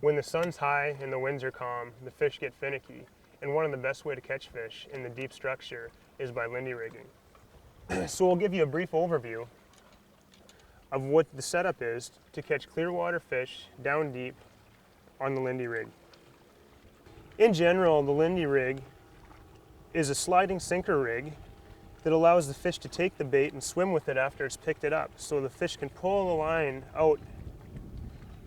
When the sun's high and the winds are calm, the fish get finicky, and one of the best way to catch fish in the deep structure is by Lindy rigging. So we'll give you a brief overview of what the setup is to catch clear water fish down deep on the Lindy rig. In general, the Lindy rig is a sliding sinker rig that allows the fish to take the bait and swim with it after it's picked it up. So the fish can pull the line out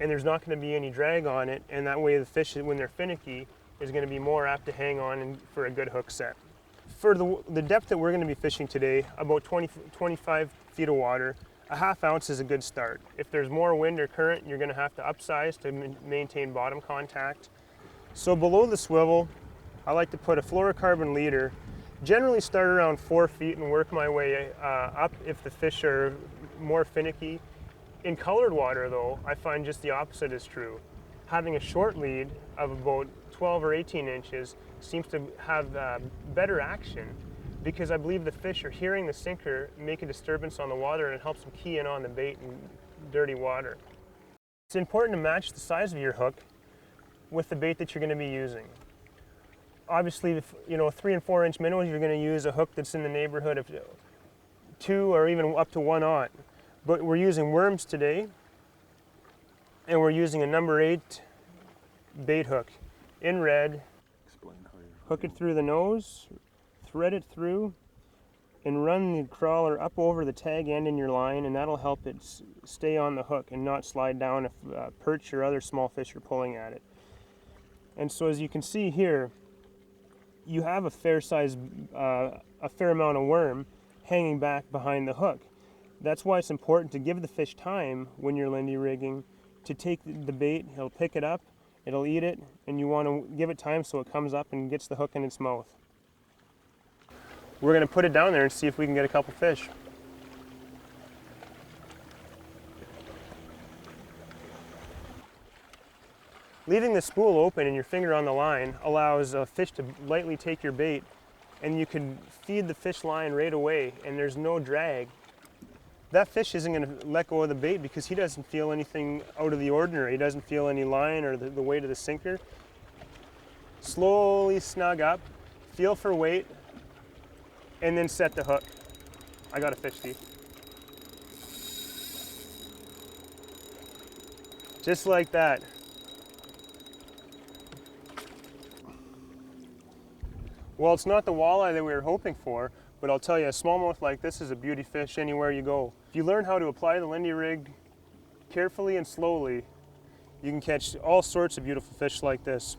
and there's not going to be any drag on it, and that way the fish, when they're finicky, is going to be more apt to hang on for a good hook set. For the depth that we're going to be fishing today, about 25 feet of water, a ½ ounce is a good start. If there's more wind or current, you're going to have to upsize to maintain bottom contact. So below the swivel, I like to put a fluorocarbon leader, generally start around 4 feet and work my way up if the fish are more finicky. In colored water though, I find just the opposite is true. Having a short lead of about 12 or 18 inches seems to have better action, because I believe the fish are hearing the sinker make a disturbance on the water, and it helps them key in on the bait in dirty water. It's important to match the size of your hook with the bait that you're going to be using. Obviously, if, 3 and 4 inch minnows, you're going to use a hook that's in the neighborhood of 2 or even up to 1 aught. But we're using worms today, and we're using a number 8 bait hook in red. Explain how you hook it through the nose, thread it through, and run the crawler up over the tag end in your line, and that'll help it stay on the hook and not slide down if perch or other small fish are pulling at it. And so as you can see here, you have a fair amount of worm hanging back behind the hook. That's why it's important to give the fish time when you're Lindy rigging to take the bait. He'll pick it up, it'll eat it, and you want to give it time so it comes up and gets the hook in its mouth. We're going to put it down there and see if we can get a couple fish. Leaving the spool open and your finger on the line allows a fish to lightly take your bait, and you can feed the fish line right away and there's no drag. That fish isn't going to let go of the bait because he doesn't feel anything out of the ordinary. He doesn't feel any line or the weight of the sinker. Slowly snug up, feel for weight, and then set the hook. I got a fish, Steve. Just like that. Well, it's not the walleye that we were hoping for, but I'll tell you, a smallmouth like this is a beauty fish anywhere you go. If you learn how to apply the Lindy rig carefully and slowly, you can catch all sorts of beautiful fish like this.